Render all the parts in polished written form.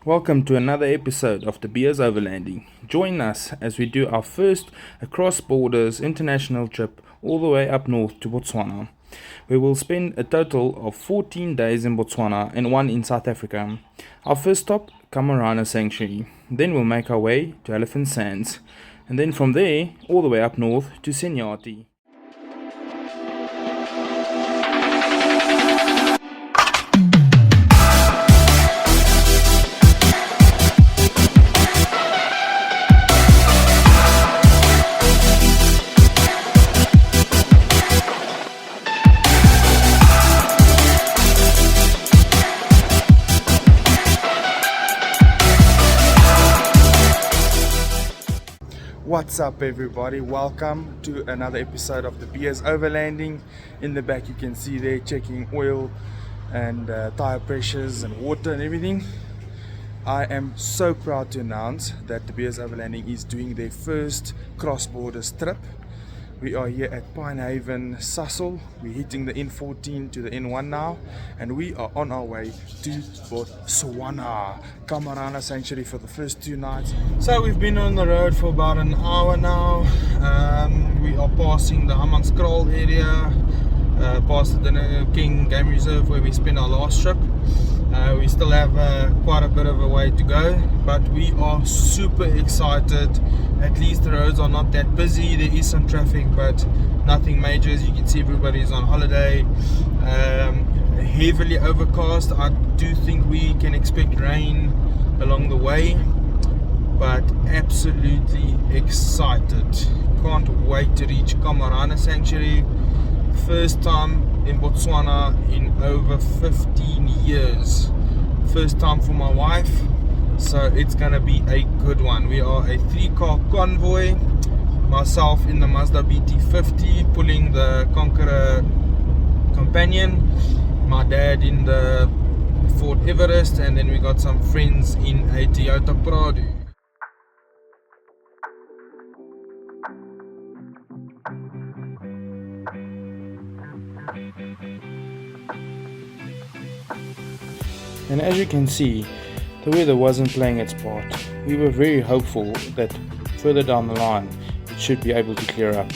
Welcome to another episode of the Beers Overlanding. Join us as we do our first across borders international trip all the way up north to Botswana. We will spend a total of 14 days in Botswana and one in South Africa. Our first stop, Khama Rhino Sanctuary. Then we'll make our way to Elephant Sands. And then from there, all the way up north to Scenic. What's up everybody, welcome to another episode of the Beers Overlanding. In the back you can see there checking oil and tire pressures and water and everything. I am so proud to announce that the Beers Overlanding is doing their first cross-border trip. We are here at Pinehaven, Sasol. We're hitting the N14 to the N1 now, and we are on our way to Botswana, Khama Rhino Sanctuary for the first 2 nights. So we've been on the road for about an hour now. We are passing the Hammanskraal area, past the Dinner King Game Reserve where we spent our last trip. We still have quite a bit of a way to go, but we are super excited. At least the roads are not that busy. There is some traffic, but nothing major. As you can see, everybody's on holiday. Heavily overcast. I do think we can expect rain along the way, but absolutely excited. Can't wait to reach Khama Rhino Sanctuary. First time in Botswana in over 15 years. First time for my wife, so it's gonna be a good one. We are a 3-car convoy. Myself in the Mazda BT50 pulling the Conqueror companion, my dad in the Ford Everest, and then we got some friends in a Toyota Prado. And as you can see, the weather wasn't playing its part. We were very hopeful that further down the line it should be able to clear up.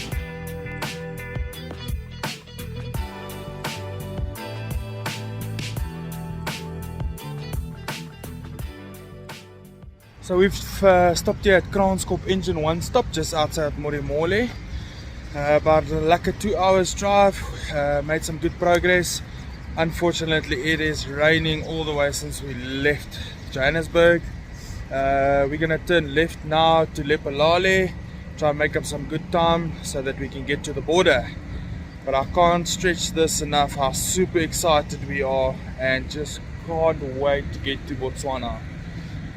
So we've stopped here at Kranskop Engine 1 stop just outside Modimolle. About like a 2 hours drive, made some good progress. Unfortunately, it is raining all the way since we left Johannesburg. We're gonna turn left now to Lephalale, try and make up some good time so that we can get to the border. But I can't stretch this enough how super excited we are and just can't wait to get to Botswana.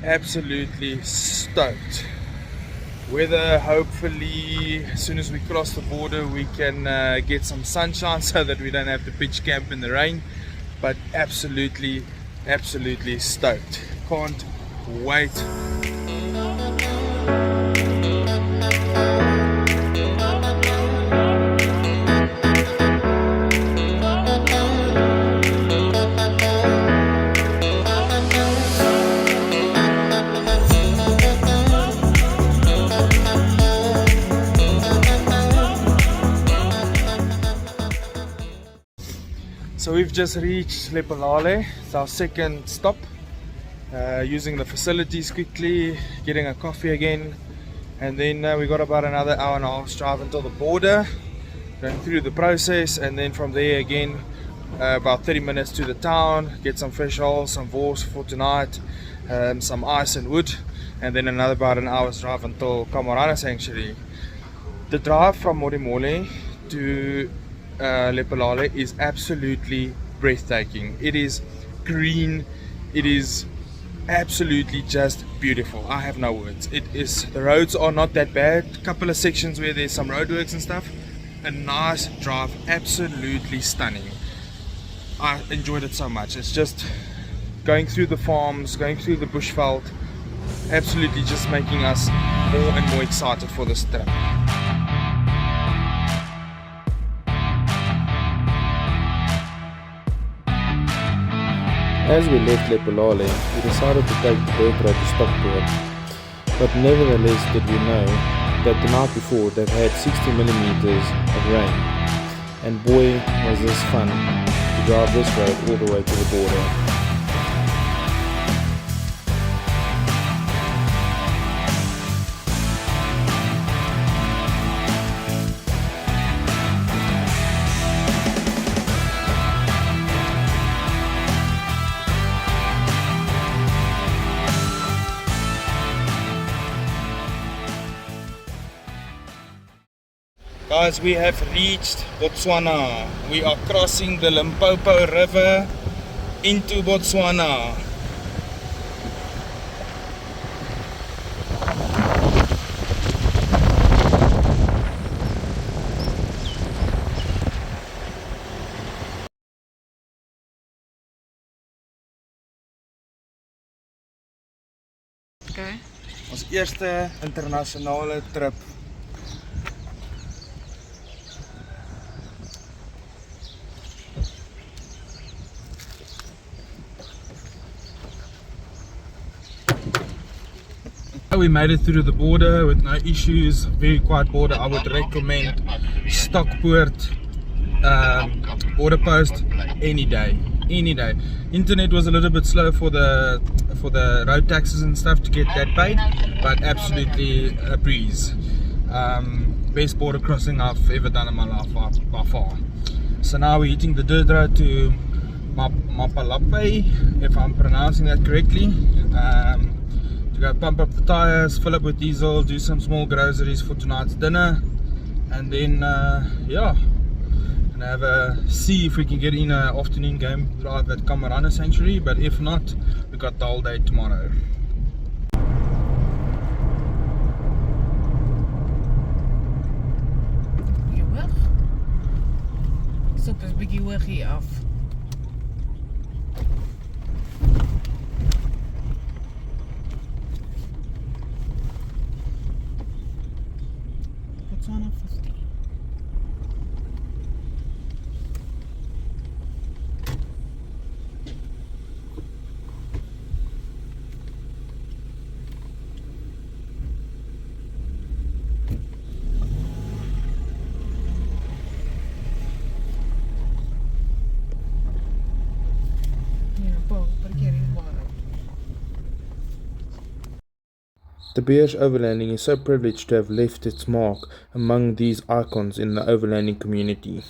Absolutely stoked. Weather, hopefully as soon as we cross the border we can get some sunshine so that we don't have to pitch camp in the rain, but absolutely stoked. Can't wait. So we've just reached Lephalale. It's our second stop. Using the facilities quickly, getting a coffee again, and then we got about another hour and a half drive until the border, going through the process, and then from there again about 30 minutes to the town, get some fresh oil, some wors for tonight, some ice and wood, and then another about an hour's drive until Khama Rhino Sanctuary. The drive from Modimolle to Lephalale is absolutely breathtaking. It is green, it is absolutely just beautiful. I have no words. It is, the roads are not that bad, couple of sections where there's some roadworks and stuff. A nice drive, absolutely stunning. I enjoyed it so much. It's just going through the farms, going through the bushveld, absolutely just making us more and more excited for this trip. As we left Lepolale, we decided to take the dirt road to Stockport, but nevertheless did we know that the night before they've had 60mm of rain, and boy was this fun to drive this road all the way to the border. Guys, we have reached Botswana. We are crossing the Limpopo River into Botswana. Okay. Ons eerste internasionale trip. We made it through the border with no issues. Very quiet border. I would recommend Stockport border post any day. Any day. Internet was a little bit slow for the road taxes and stuff to get that paid, but absolutely a breeze. Best border crossing I've ever done in my life by far. So now we're hitting the dirt road to Mapalape, if I'm pronouncing that correctly. To go pump up the tires, fill up with diesel, do some small groceries for tonight's dinner, and then yeah, and have a see if we can get in an afternoon game drive at Khama Rhino Sanctuary, but if not, we got the whole day tomorrow. Bietjie hoog. Stop eens bietjie hoog hier af. Botswana 50. De Beers Overlanding is so privileged to have left its mark among these icons in the overlanding community.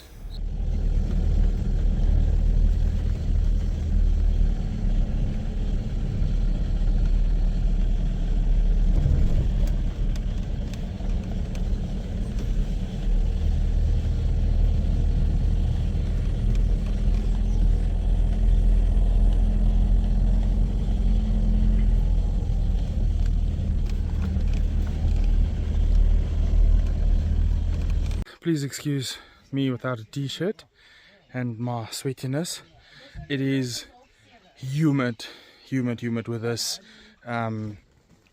Please excuse me without a t-shirt and my sweatiness. It is humid with this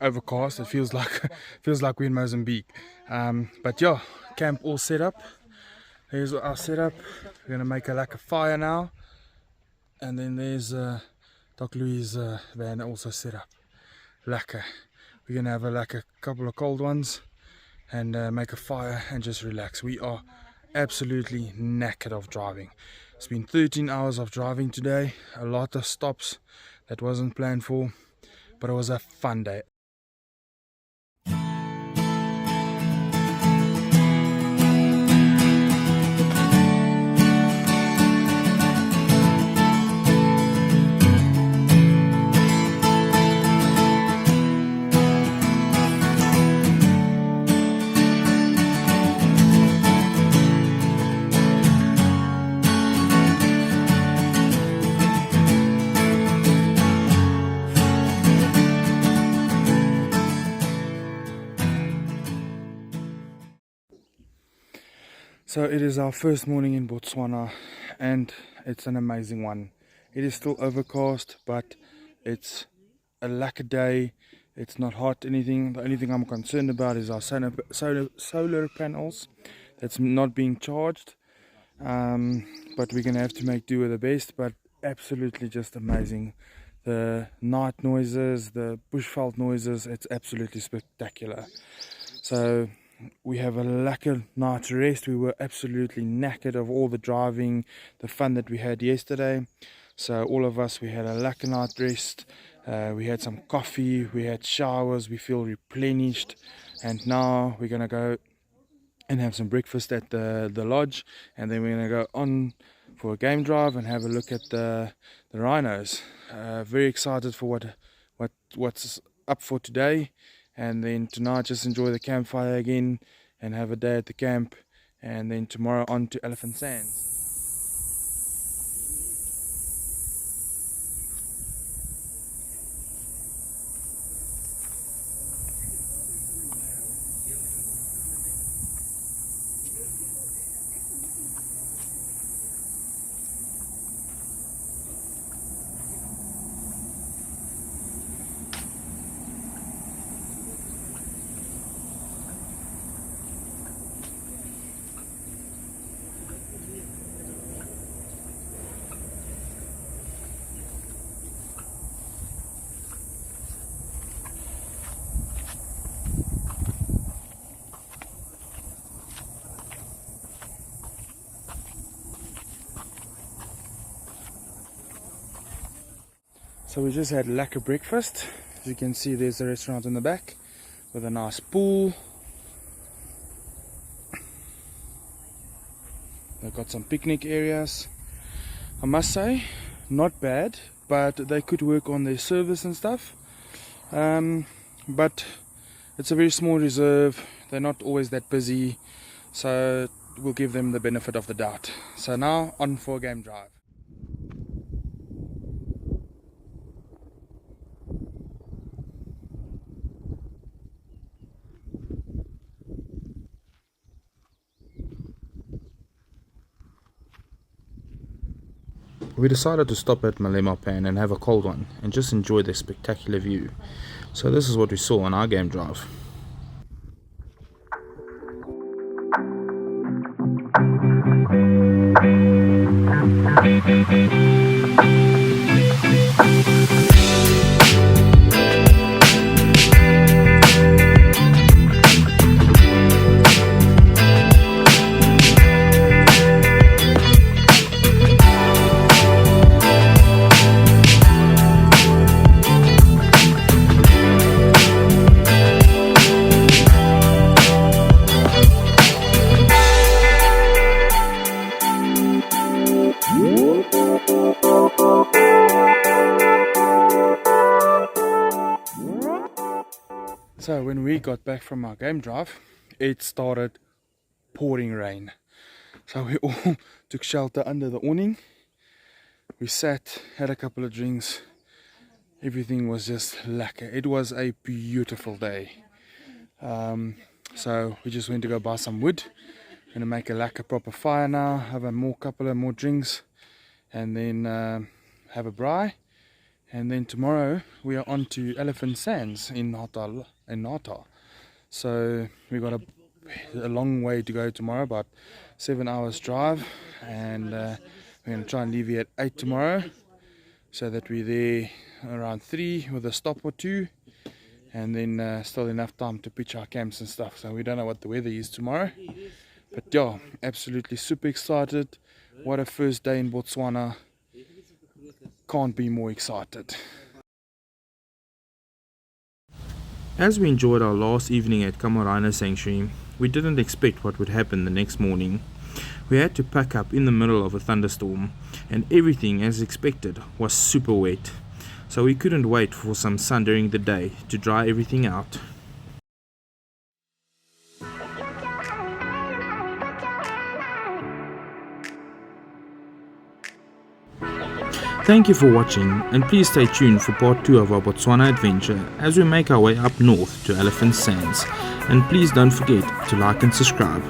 overcast. It feels like we're in Mozambique. But yeah, camp all set up. Here's our setup. We're gonna make a fire now, and then there's Doc Louis' van also set up. Lekker. We're gonna have a couple of cold ones and make a fire and just relax. We are absolutely knackered of driving. It's been 13 hours of driving today, a lot of stops that wasn't planned for, but it was a fun day. So it is our first morning in Botswana, and it's an amazing one. It is still overcast, but it's a lekker day. It's not hot, anything. The only thing I'm concerned about is our solar panels that's not being charged. But we're gonna have to make do with the best. But absolutely just amazing. The night noises, the bushveld noises, it's absolutely spectacular. So we have a lekker night's rest. We were absolutely knackered of all the driving, the fun that we had yesterday. So all of us, we had a lekker night rest. We had some coffee, we had showers, we feel replenished, and now we're gonna go and have some breakfast at the lodge, and then we're gonna go on for a game drive and have a look at the Rhinos. Very excited for what's up for today, and then tonight just enjoy the campfire again and have a day at the camp, and then tomorrow on to Elephant Sands. So we just had lekker breakfast. As you can see, there's a restaurant in the back with a nice pool. They've got some picnic areas. I must say, not bad, but they could work on their service and stuff. But it's a very small reserve. They're not always that busy, so we'll give them the benefit of the doubt. So now on for a game drive. We decided to stop at Malema Pan and have a cold one and just enjoy the spectacular view. So this is what we saw on our game drive. So when we got back from our game drive, it started pouring rain. So we all took shelter under the awning. We sat, had a couple of drinks. Everything was just lekker. It was a beautiful day. So we just went to go buy some wood. Gonna make a lekker proper fire now, have a couple of more drinks, and then have a braai. And then tomorrow we are on to Elephant Sands in Natal. So we got a long way to go tomorrow, about 7 hours drive, and we're going to try and leave here at 8 tomorrow, so that we're there around 3 with a stop or 2, and then still enough time to pitch our camps and stuff. So we don't know what the weather is tomorrow, but yeah, absolutely super excited. What a first day in Botswana. Can't be more excited. As we enjoyed our last evening at Khama Rhino Sanctuary, we didn't expect what would happen the next morning. We had to pack up in the middle of a thunderstorm, and everything, as expected, was super wet. So we couldn't wait for some sun during the day to dry everything out. Thank you for watching, and please stay tuned for part 2 of our Botswana adventure as we make our way up north to Elephant Sands. And please don't forget to like and subscribe.